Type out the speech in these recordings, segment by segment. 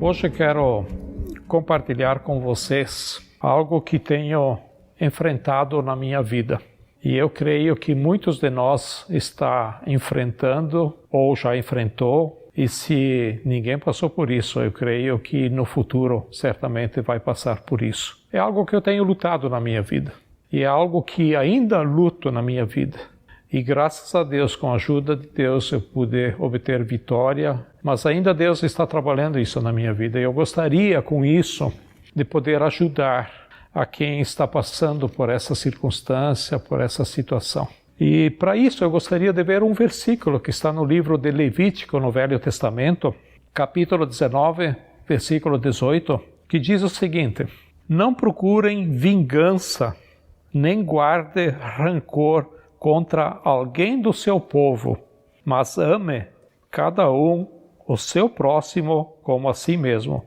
Hoje quero compartilhar com vocês algo que tenho enfrentado na minha vida. E eu creio que muitos de nós está enfrentando ou já enfrentou. E se ninguém passou por isso, eu creio que no futuro certamente vai passar por isso. É algo que eu tenho lutado na minha vida. E é algo que ainda luto na minha vida. E graças a Deus, com a ajuda de Deus, eu pude obter vitória. Mas ainda Deus está trabalhando isso na minha vida. E eu gostaria, com isso, de poder ajudar a quem está passando por essa circunstância, por essa situação. E para isso eu gostaria de ver um versículo que está no livro de Levítico, no Velho Testamento, capítulo 19, versículo 18, que diz o seguinte: não procurem vingança, nem guardem rancor contra alguém do seu povo, mas ame cada um o seu próximo como a si mesmo.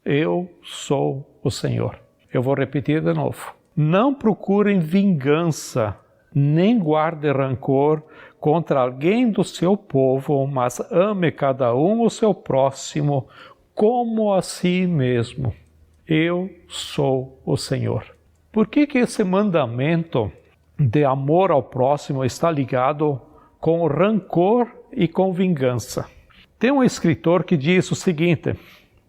Eu sou o Senhor. Eu vou repetir de novo. Não procurem vingança, nem guarde rancor contra alguém do seu povo, mas ame cada um o seu próximo como a si mesmo. Eu sou o Senhor. Por que esse mandamento de amor ao próximo está ligado com rancor e com vingança? Tem um escritor que diz o seguinte: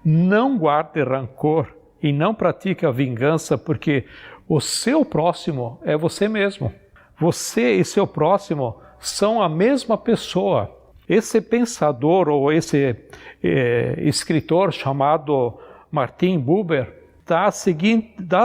não guarde rancor e não pratique a vingança, porque o seu próximo é você mesmo. Você e seu próximo são a mesma pessoa. Esse pensador ou esse escritor chamado Martin Buber dá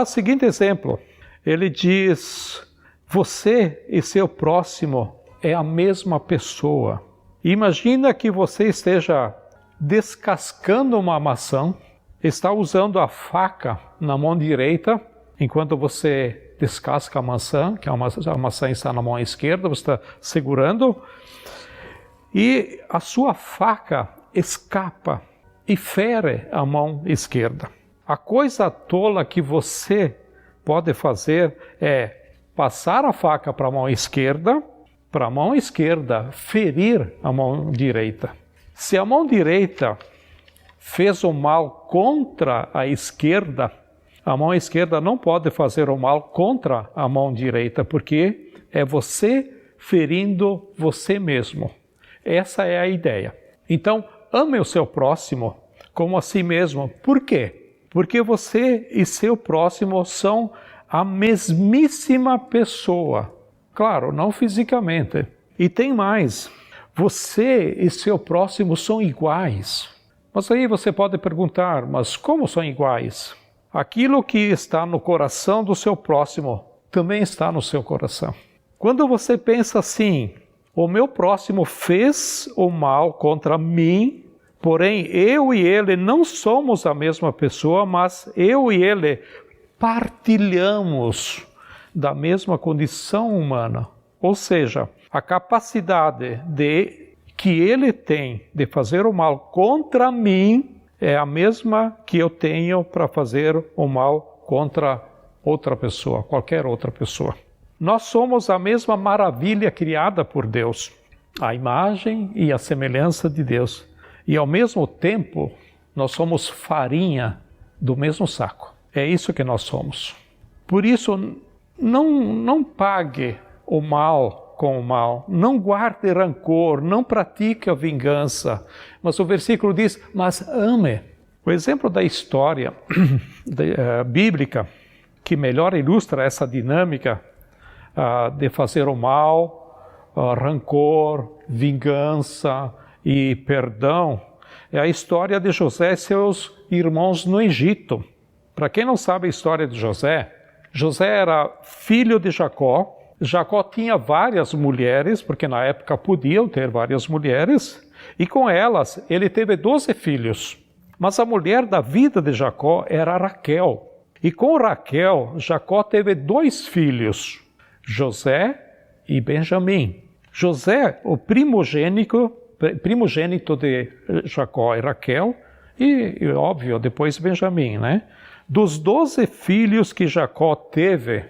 o seguinte exemplo. Ele diz: você e seu próximo é a mesma pessoa. Imagina que você esteja descascando uma maçã, está usando a faca na mão direita, enquanto você descasca a maçã, que a maçã está na mão esquerda, você está segurando, e a sua faca escapa e fere a mão esquerda. A coisa tola que você pode fazer é passar a faca para a mão esquerda ferir a mão direita. Se a mão direita fez o mal contra a mão esquerda não pode fazer o mal contra a mão direita, porque é você ferindo você mesmo. Essa é a ideia. Então, ame o seu próximo como a si mesmo. Por quê? Porque você e seu próximo são a mesmíssima pessoa. Claro, não fisicamente. E tem mais. Você e seu próximo são iguais. Mas aí você pode perguntar, mas como são iguais? Aquilo que está no coração do seu próximo também está no seu coração. Quando você pensa assim: o meu próximo fez o mal contra mim, porém eu e ele não somos a mesma pessoa, mas eu e ele partilhamos da mesma condição humana. Ou seja, a capacidade que ele tem de fazer o mal contra mim é a mesma que eu tenho para fazer o mal contra outra pessoa, qualquer outra pessoa. Nós somos a mesma maravilha criada por Deus, a imagem e a semelhança de Deus. E ao mesmo tempo, nós somos farinha do mesmo saco. É isso que nós somos. Por isso, não pague o mal com o mal, não guarde rancor, não pratique a vingança. Mas o versículo diz: mas ame. O exemplo da história bíblica que melhor ilustra essa dinâmica de fazer o mal, rancor, vingança e perdão é a história de José e seus irmãos no Egito. Para quem não sabe a história de José, José era filho de Jacó. Jacó tinha várias mulheres, porque na época podiam ter várias mulheres, e com elas ele teve 12 filhos. Mas a mulher da vida de Jacó era Raquel. E com Raquel, Jacó teve 2 filhos, José e Benjamim. José, o primogênito de Jacó e Raquel, e óbvio, depois Benjamim, né? Dos 12 filhos que Jacó teve,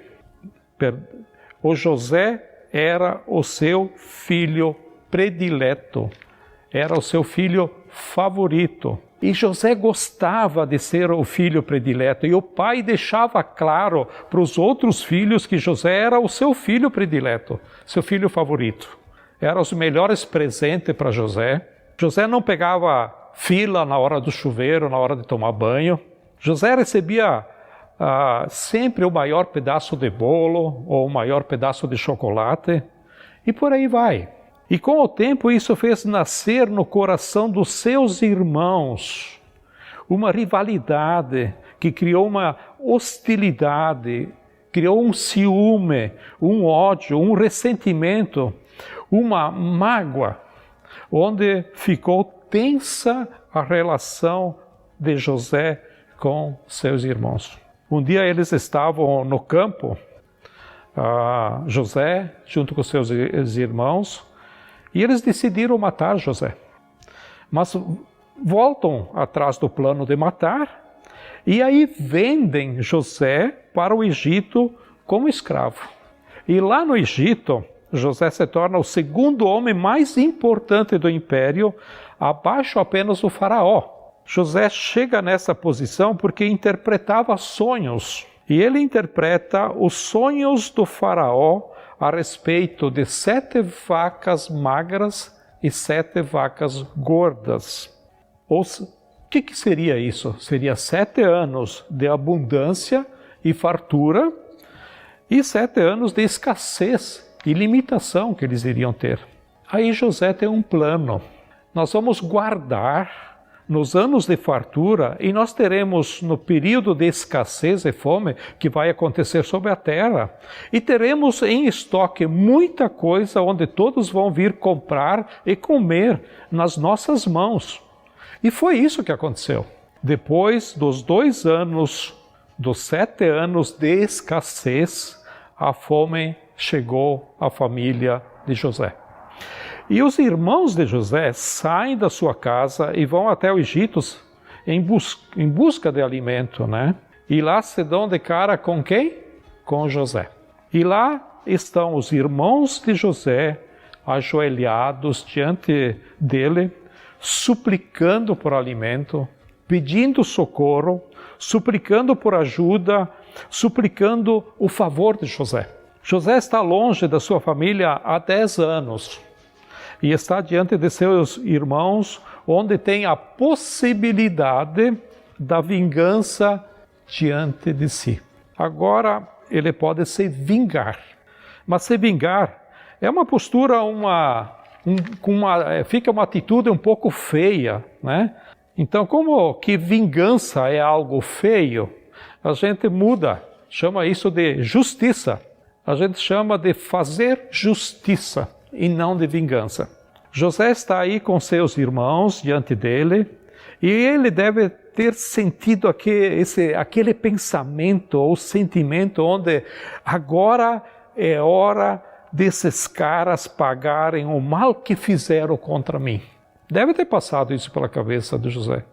o José era o seu filho predileto, era o seu filho favorito. E José gostava de ser o filho predileto. E o pai deixava claro para os outros filhos que José era o seu filho predileto, seu filho favorito. Eram os melhores presentes para José. José não pegava fila na hora do chuveiro, na hora de tomar banho. José recebia sempre o maior pedaço de bolo ou o maior pedaço de chocolate. E por aí vai. E com o tempo isso fez nascer no coração dos seus irmãos uma rivalidade que criou uma hostilidade, criou um ciúme, um ódio, um ressentimento, uma mágoa, onde ficou tensa a relação de José com seus irmãos. Um dia eles estavam no campo, José junto com seus irmãos, e eles decidiram matar José. Mas voltam atrás do plano de matar, e aí vendem José para o Egito como escravo. E lá no Egito, José se torna o segundo homem mais importante do império, abaixo apenas do faraó. José chega nessa posição porque interpretava sonhos. E ele interpreta os sonhos do faraó a respeito de 7 vacas magras e 7 vacas gordas. O que seria isso? Seria 7 anos de abundância e fartura e 7 anos de escassez e limitação que eles iriam ter. Aí José tem um plano. Nós vamos guardar nos anos de fartura, e nós teremos no período de escassez e fome que vai acontecer sobre a terra, e teremos em estoque muita coisa onde todos vão vir comprar e comer nas nossas mãos. E foi isso que aconteceu. Depois dos 2 anos, dos 7 anos de escassez, a fome chegou à família de José. E os irmãos de José saem da sua casa e vão até o Egito em busca de alimento, né? E lá se dão de cara com quem? Com José. E lá estão os irmãos de José ajoelhados diante dele, suplicando por alimento, pedindo socorro, suplicando por ajuda, suplicando o favor de José. José está longe da sua família há 10 anos. E está diante de seus irmãos, onde tem a possibilidade da vingança diante de si. Agora, ele pode se vingar. Mas se vingar é uma postura, fica uma atitude um pouco feia, né? Então, como que vingança é algo feio, a gente muda, chama isso de justiça. A gente chama de fazer justiça e não de vingança. José está aí com seus irmãos diante dele, e ele deve ter sentido aquele pensamento ou sentimento onde agora é hora desses caras pagarem o mal que fizeram contra mim. Deve ter passado isso pela cabeça de José.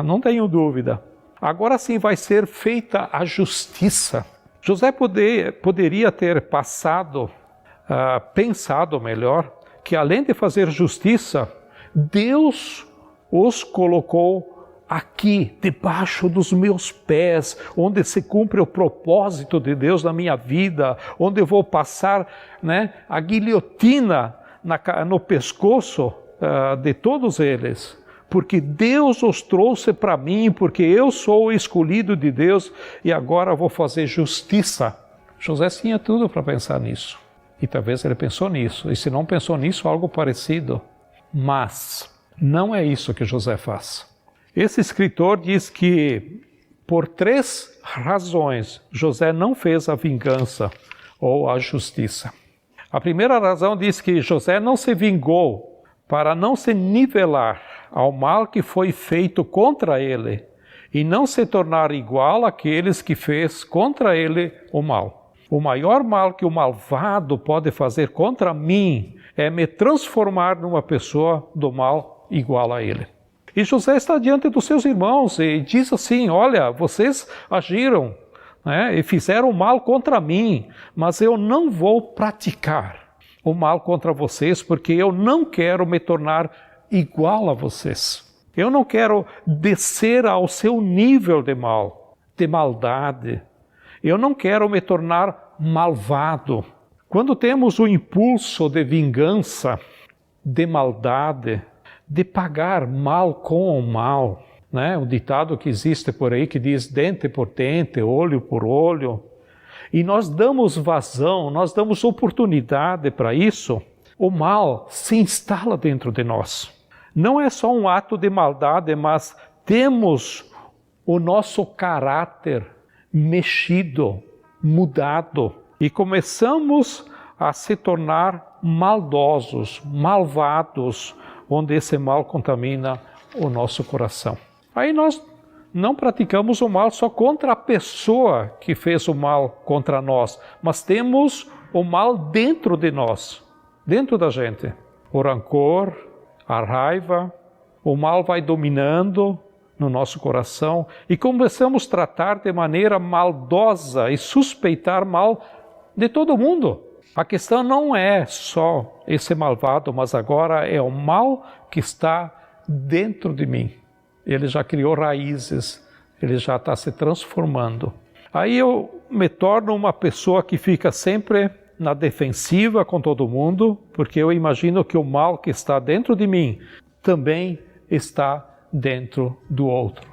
Não tenho dúvida. Agora sim vai ser feita a justiça. José poderia ter pensado melhor, que além de fazer justiça, Deus os colocou aqui, debaixo dos meus pés, onde se cumpre o propósito de Deus na minha vida, onde eu vou passar, né, a guilhotina no pescoço de todos eles. Porque Deus os trouxe para mim, porque eu sou o escolhido de Deus e agora vou fazer justiça. José tinha tudo para pensar nisso. E talvez ele pensou nisso. E se não pensou nisso, algo parecido. Mas não é isso que José faz. Esse escritor diz que por 3 razões José não fez a vingança ou a justiça. A primeira razão diz que José não se vingou para não se nivelar ao mal que foi feito contra ele e não se tornar igual àqueles que fez contra ele o mal. O maior mal que o malvado pode fazer contra mim é me transformar numa pessoa do mal igual a ele. E José está diante dos seus irmãos e diz assim: olha, vocês agiram, né, e fizeram mal contra mim, mas eu não vou praticar o mal contra vocês porque eu não quero me tornar igual a vocês. Eu não quero descer ao seu nível de mal, de maldade. Eu não quero me tornar malvado. Quando temos o impulso de vingança, de maldade, de pagar mal com o mal, né? O ditado que existe por aí que diz dente por dente, olho por olho, e nós damos vazão, nós damos oportunidade para isso, o mal se instala dentro de nós. Não é só um ato de maldade, mas temos o nosso caráter mexido, mudado, e começamos a se tornar maldosos, malvados, onde esse mal contamina o nosso coração. Aí nós não praticamos o mal só contra a pessoa que fez o mal contra nós, mas temos o mal dentro de nós, dentro da gente. O rancor, a raiva, o mal vai dominando no nosso coração e começamos a tratar de maneira maldosa e suspeitar mal de todo mundo. A questão não é só esse malvado, mas agora é o mal que está dentro de mim. Ele já criou raízes, ele já está se transformando. Aí eu me torno uma pessoa que fica sempre na defensiva com todo mundo, porque eu imagino que o mal que está dentro de mim também está dentro do outro.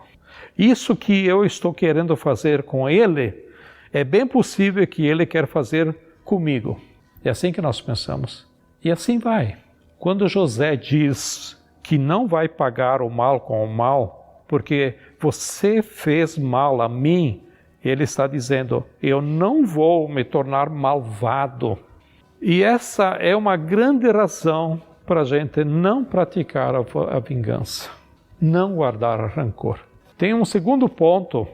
Isso que eu estou querendo fazer com ele, é bem possível que ele quer fazer comigo. É assim que nós pensamos. E assim vai. Quando José diz que não vai pagar o mal com o mal, porque você fez mal a mim, ele está dizendo, eu não vou me tornar malvado. E essa é uma grande razão para a gente não praticar a vingança, não guardar rancor. Tem um segundo ponto,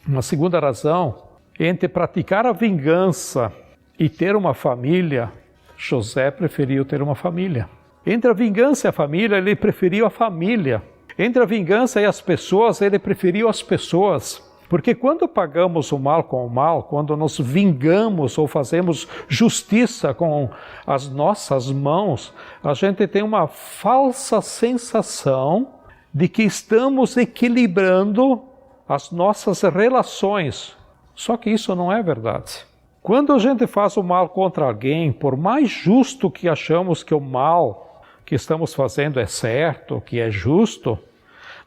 uma segunda razão, entre praticar a vingança e ter uma família. José preferiu ter uma família. Entre a vingança e a família, ele preferiu a família. Entre a vingança e as pessoas, ele preferiu as pessoas. Porque quando pagamos o mal com o mal, quando nos vingamos ou fazemos justiça com as nossas mãos, a gente tem uma falsa sensação de que estamos equilibrando as nossas relações. Só que isso não é verdade. Quando a gente faz o mal contra alguém, por mais justo que achamos que o mal que estamos fazendo é certo, que é justo,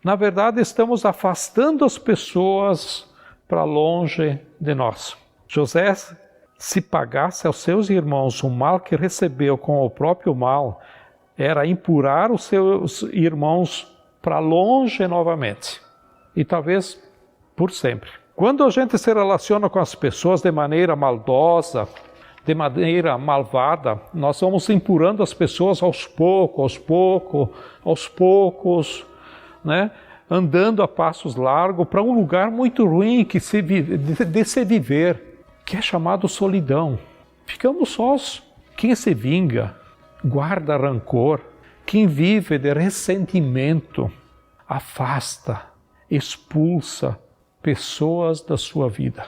na verdade estamos afastando as pessoas para longe de nós. José, se pagasse aos seus irmãos o mal que recebeu com o próprio mal, era empurrar os seus irmãos para longe novamente. E talvez por sempre. Quando a gente se relaciona com as pessoas de maneira maldosa, de maneira malvada, nós vamos empurrando as pessoas aos poucos, né? Andando a passos largos para um lugar muito ruim de se viver, que é chamado solidão. Ficamos sós. Quem se vinga, guarda rancor, quem vive de ressentimento, afasta, expulsa pessoas da sua vida.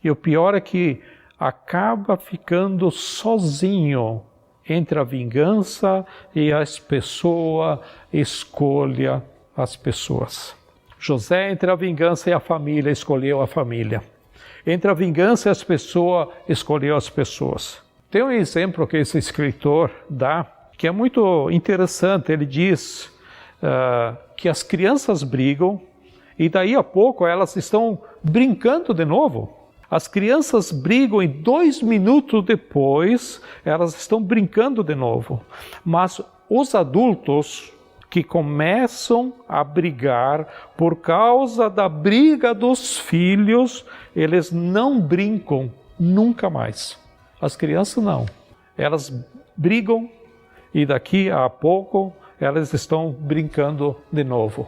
E o pior é que acaba ficando sozinho entre a vingança e as pessoas, escolha as pessoas. José, entre a vingança e a família, escolheu a família. Entre a vingança e as pessoas, escolheu as pessoas. Tem um exemplo que esse escritor dá, que é muito interessante. Ele diz que as crianças brigam e daí a pouco elas estão brincando de novo. As crianças brigam e 2 minutos depois elas estão brincando de novo. Mas os adultos que começam a brigar por causa da briga dos filhos, eles não brincam nunca mais. As crianças não. Elas brigam e daqui a pouco elas estão brincando de novo.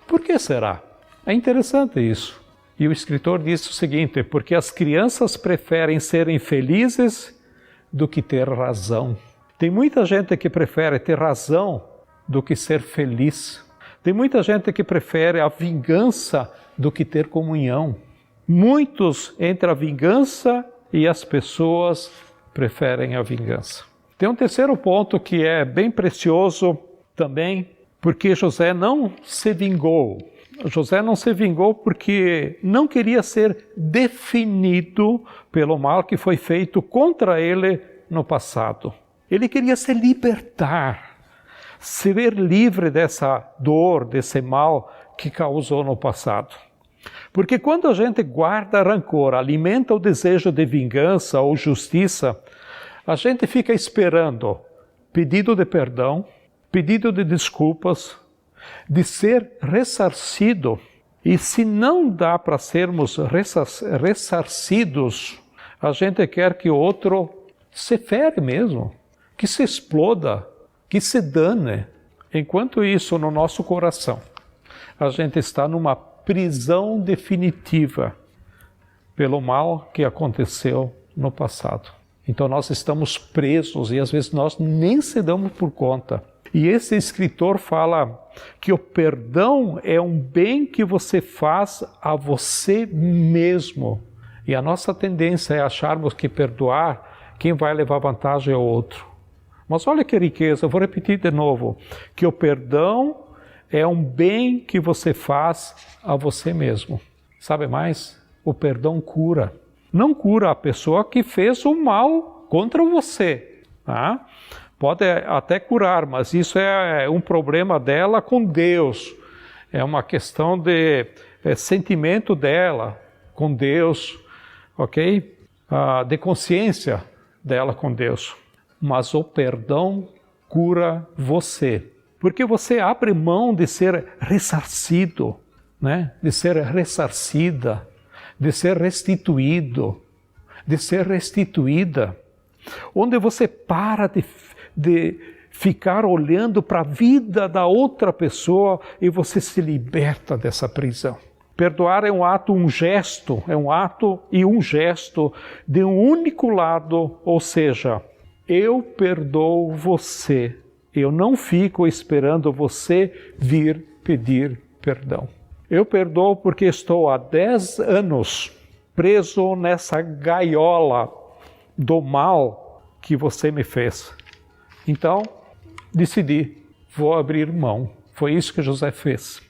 Por que será? É interessante isso. E o escritor diz o seguinte, porque as crianças preferem serem felizes do que ter razão. Tem muita gente que prefere ter razão do que ser feliz. Tem muita gente que prefere a vingança do que ter comunhão. Muitos entre a vingança e as pessoas preferem a vingança. Tem um terceiro ponto que é bem precioso também Porque José não se vingou. José não se vingou porque não queria ser definido pelo mal que foi feito contra ele no passado. Ele queria se libertar, se ver livre dessa dor, desse mal que causou no passado. Porque quando a gente guarda rancor, alimenta o desejo de vingança ou justiça, a gente fica esperando pedido de perdão, pedido de desculpas, de ser ressarcido. E se não dá para sermos ressarcidos, a gente quer que o outro se fere mesmo, que se exploda, que se dane. Enquanto isso, no nosso coração, a gente está numa prisão definitiva pelo mal que aconteceu no passado. Então nós estamos presos e às vezes nós nem se damos por conta. E esse escritor fala que o perdão é um bem que você faz a você mesmo. E a nossa tendência é acharmos que perdoar, quem vai levar vantagem é o outro. Mas olha que riqueza, eu vou repetir de novo, que o perdão é um bem que você faz a você mesmo. Sabe mais? O perdão cura. Não cura a pessoa que fez o mal contra você. Tá? Pode até curar, mas isso é um problema dela com Deus. É uma questão de sentimento dela com Deus, ok? De consciência dela com Deus. Mas o perdão cura você. Porque você abre mão de ser ressarcido, né? De ser ressarcida, de ser restituído, de ser restituída. Onde você para de ficar olhando para a vida da outra pessoa e você se liberta dessa prisão. Perdoar é um ato, um gesto de um único lado, ou seja, eu perdoo você. Eu não fico esperando você vir pedir perdão. Eu perdoo porque estou há 10 anos preso nessa gaiola do mal que você me fez. Então, decidi, vou abrir mão. Foi isso que José fez.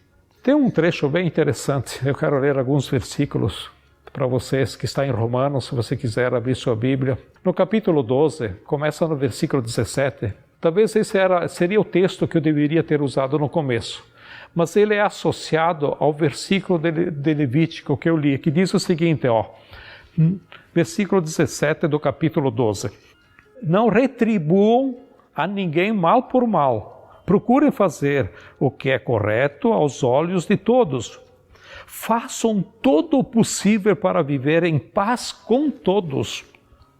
Tem um trecho bem interessante, eu quero ler alguns versículos para vocês, que está em Romanos, se você quiser abrir sua Bíblia. No capítulo 12, começa no versículo 17. Talvez esse seria o texto que eu deveria ter usado no começo. Mas ele é associado ao versículo de Levítico que eu li, que diz o seguinte, versículo 17 do capítulo 12. Não retribuam a ninguém mal por mal. Procurem fazer o que é correto aos olhos de todos. Façam todo o possível para viver em paz com todos.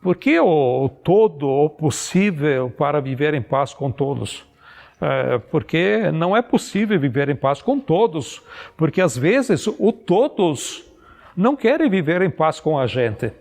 Por que o todo o possível para viver em paz com todos? Porque não é possível viver em paz com todos, porque às vezes o todos não querem viver em paz com a gente.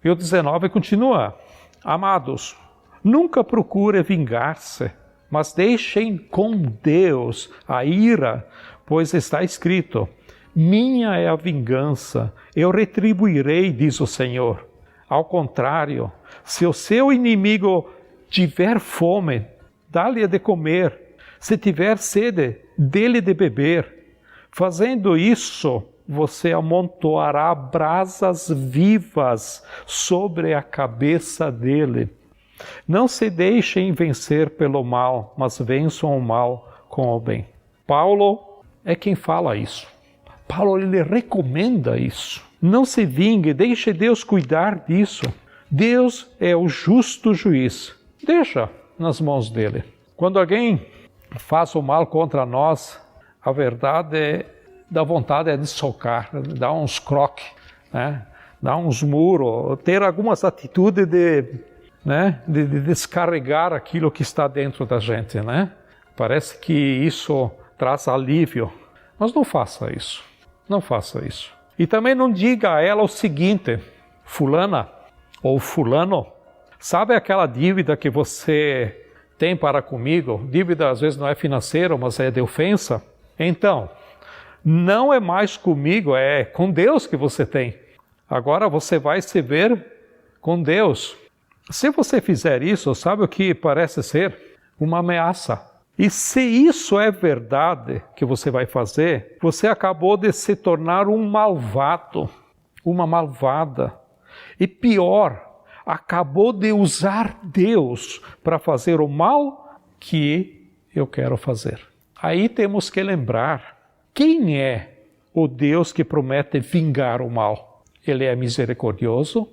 E o 19 continua, amados, nunca procure vingar-se, mas deixem com Deus a ira, pois está escrito, minha é a vingança, eu retribuirei, diz o Senhor. Ao contrário, se o seu inimigo tiver fome, dá-lhe de comer. Se tiver sede, dê-lhe de beber. Fazendo isso, você amontoará brasas vivas sobre a cabeça dele. Não se deixem vencer pelo mal, mas vençam o mal com o bem. Paulo é quem fala isso. Paulo ele recomenda isso. Não se vingue, deixe Deus cuidar disso. Deus é o justo juiz. Deixa nas mãos dele. Quando alguém faz o mal contra nós, a verdade da vontade é de socar, dar uns croques, né? Dar uns muros, ter algumas atitudes de descarregar aquilo que está dentro da gente, né? Parece que isso traz alívio, mas não faça isso. Não faça isso. E também não diga a ela o seguinte, fulana ou fulano, sabe aquela dívida que você tem para comigo? Dívida às vezes não é financeira, mas é de ofensa. Então, não é mais comigo, é com Deus que você tem. Agora você vai se ver com Deus. Se você fizer isso, sabe o que parece ser? Uma ameaça. E se isso é verdade que você vai fazer, você acabou de se tornar um malvado, uma malvada. E pior, acabou de usar Deus para fazer o mal que eu quero fazer. Aí temos que lembrar quem é o Deus que promete vingar o mal. Ele é misericordioso,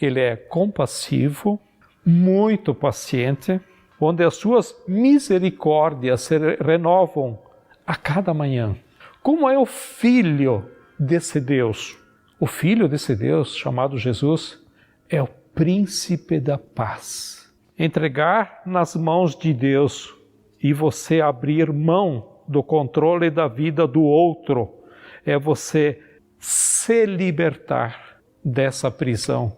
ele é compassivo, muito paciente, onde as suas misericórdias se renovam a cada manhã. Como é o Filho desse Deus? O Filho desse Deus, chamado Jesus, é o Príncipe da Paz. Entregar nas mãos de Deus e você abrir mão do controle da vida do outro é você se libertar dessa prisão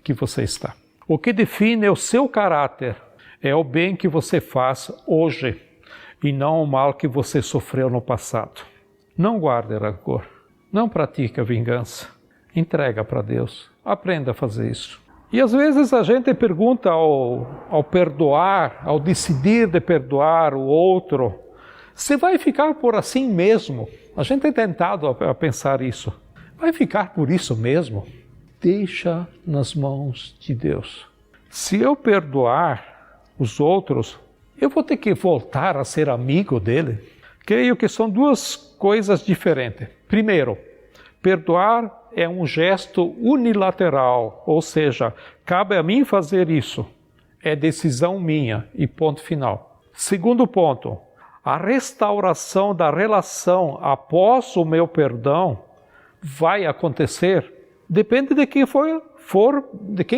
que você está. O que define o seu caráter é o bem que você faz hoje e não o mal que você sofreu no passado. Não guarde rancor, não pratique a vingança, entrega para Deus, aprenda a fazer isso. E às vezes a gente pergunta ao perdoar, ao decidir de perdoar o outro, você vai ficar por assim mesmo? A gente tem tentado a pensar isso. Vai ficar por isso mesmo? Deixa nas mãos de Deus. Se eu perdoar os outros, eu vou ter que voltar a ser amigo dele? Creio que são duas coisas diferentes. Primeiro, perdoar é um gesto unilateral, ou seja, cabe a mim fazer isso. É decisão minha e ponto final. Segundo ponto, a restauração da relação após o meu perdão vai acontecer. Depende de quem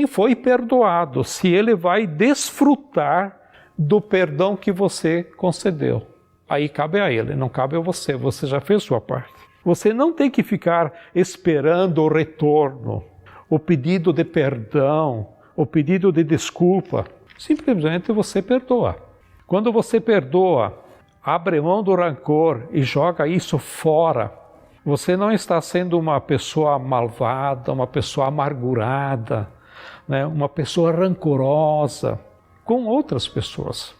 foi perdoado, se ele vai desfrutar do perdão que você concedeu. Aí cabe a ele, não cabe a você, você já fez sua parte. Você não tem que ficar esperando o retorno, o pedido de perdão, o pedido de desculpa. Simplesmente você perdoa. Quando você perdoa, abre mão do rancor e joga isso fora, você não está sendo uma pessoa malvada, uma pessoa amargurada, né? Uma pessoa rancorosa com outras pessoas,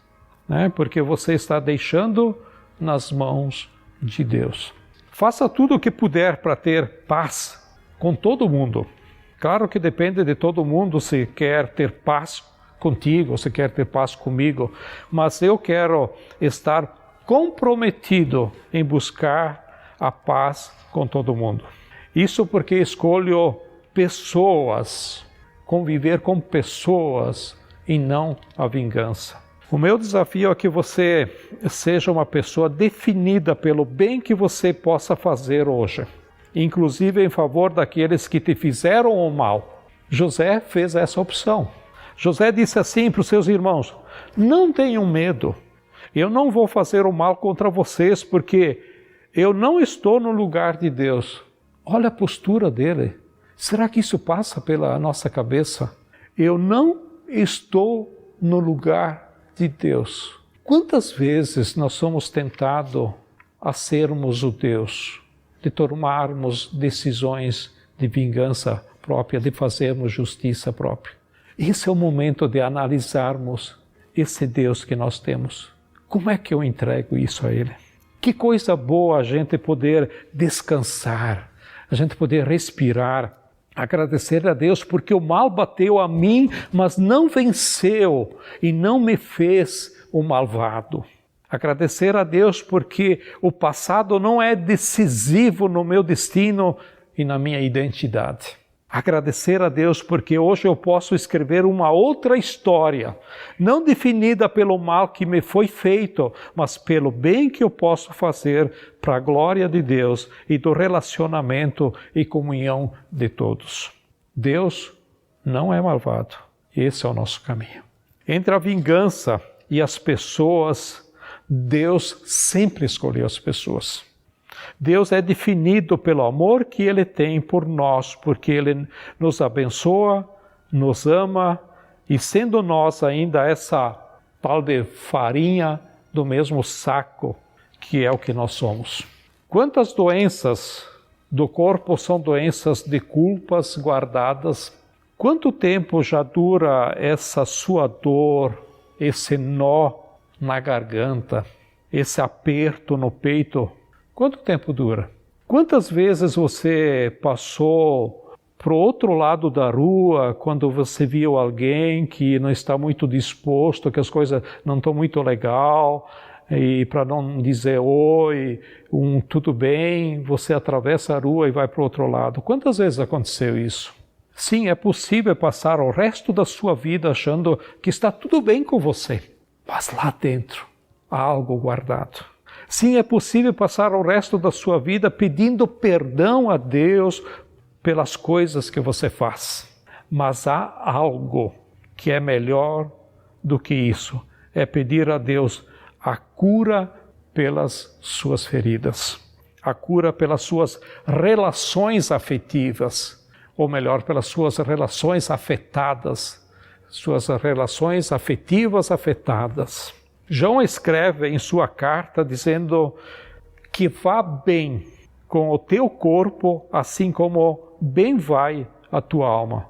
né? Porque você está deixando nas mãos de Deus. Faça tudo o que puder para ter paz com todo mundo. Claro que depende de todo mundo se quer ter paz contigo, se quer ter paz comigo, mas eu quero estar comprometido em buscar a paz com todo mundo. Isso porque escolho pessoas, conviver com pessoas e não a vingança. O meu desafio é que você seja uma pessoa definida pelo bem que você possa fazer hoje, inclusive em favor daqueles que te fizeram o mal. José fez essa opção. José disse assim para os seus irmãos: não tenham medo, eu não vou fazer o mal contra vocês, porque eu não estou no lugar de Deus. Olha a postura dele. Será que isso passa pela nossa cabeça? Eu não estou no lugar de Deus. Quantas vezes nós somos tentados a sermos o Deus, de tomarmos decisões de vingança própria, de fazermos justiça própria? Esse é o momento de analisarmos esse Deus que nós temos. Como é que eu entrego isso a Ele? Que coisa boa a gente poder descansar, a gente poder respirar, agradecer a Deus porque o mal bateu a mim, mas não venceu e não me fez o malvado. Agradecer a Deus porque o passado não é decisivo no meu destino e na minha identidade. Agradecer a Deus porque hoje eu posso escrever uma outra história, não definida pelo mal que me foi feito, mas pelo bem que eu posso fazer para a glória de Deus e do relacionamento e comunhão de todos. Deus não é malvado. Esse é o nosso caminho. Entre a vingança e as pessoas, Deus sempre escolheu as pessoas. Deus é definido pelo amor que Ele tem por nós, porque Ele nos abençoa, nos ama, e sendo nós ainda essa tal de farinha do mesmo saco, que é o que nós somos. Quantas doenças do corpo são doenças de culpas guardadas? Quanto tempo já dura essa sua dor, esse nó na garganta, esse aperto no peito, quanto tempo dura? Quantas vezes você passou para o outro lado da rua quando você viu alguém que não está muito disposto, que as coisas não estão muito legal, e para não dizer oi, tudo bem, você atravessa a rua e vai para o outro lado. Quantas vezes aconteceu isso? Sim, é possível passar o resto da sua vida achando que está tudo bem com você, mas lá dentro há algo guardado. Sim, é possível passar o resto da sua vida pedindo perdão a Deus pelas coisas que você faz. Mas há algo que é melhor do que isso. É pedir a Deus a cura pelas suas feridas. A cura pelas suas relações afetivas. Ou melhor, pelas suas relações afetadas. Suas relações afetivas afetadas. João escreve em sua carta dizendo que vá bem com o teu corpo, assim como bem vai a tua alma.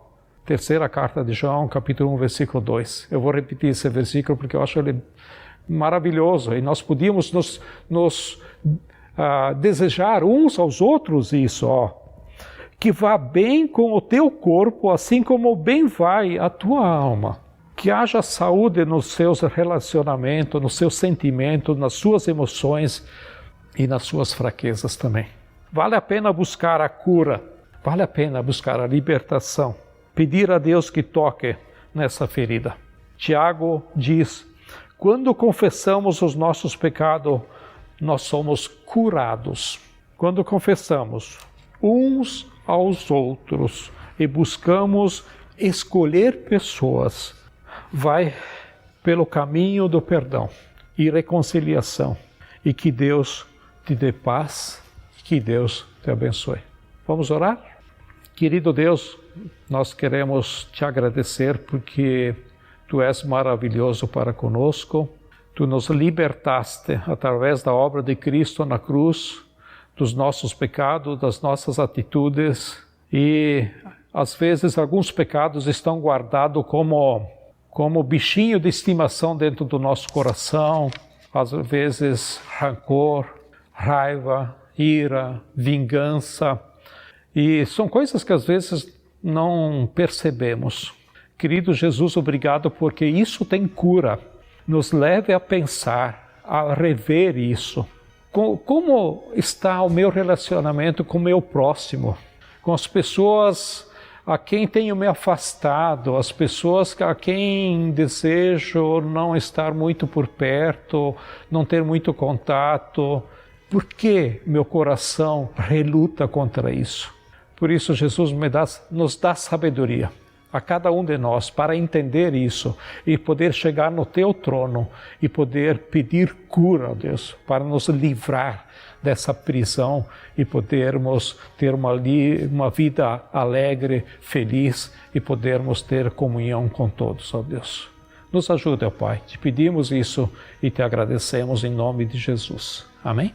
Terceira carta de João, capítulo 1, versículo 2. Eu vou repetir esse versículo porque eu acho ele maravilhoso. E nós podíamos nos desejar uns aos outros isso, que vá bem com o teu corpo, assim como bem vai a tua alma. Que haja saúde nos seus relacionamentos, nos seus sentimentos, nas suas emoções e nas suas fraquezas também. Vale a pena buscar a cura, vale a pena buscar a libertação, pedir a Deus que toque nessa ferida. Tiago diz, quando confessamos os nossos pecados, nós somos curados. Quando confessamos uns aos outros e buscamos escolher pessoas, vai pelo caminho do perdão e reconciliação. E que Deus te dê paz, que Deus te abençoe. Vamos orar? Querido Deus, nós queremos te agradecer porque Tu és maravilhoso para conosco. Tu nos libertaste através da obra de Cristo na cruz, dos nossos pecados, das nossas atitudes. E às vezes alguns pecados estão guardados como bichinho de estimação dentro do nosso coração, às vezes rancor, raiva, ira, vingança, e são coisas que às vezes não percebemos. Querido Jesus, obrigado porque isso tem cura. Nos leve a pensar, a rever isso. Como está o meu relacionamento com o meu próximo, com as pessoas a quem tenho me afastado, as pessoas a quem desejo não estar muito por perto, não ter muito contato. Por que meu coração reluta contra isso? Por isso, Jesus nos dá sabedoria a cada um de nós para entender isso e poder chegar no Teu trono e poder pedir cura, Deus, para nos livrar dessa prisão e podermos ter uma vida alegre, feliz e podermos ter comunhão com todos, ó Deus. Nos ajude, ó Pai. Te pedimos isso e te agradecemos em nome de Jesus. Amém?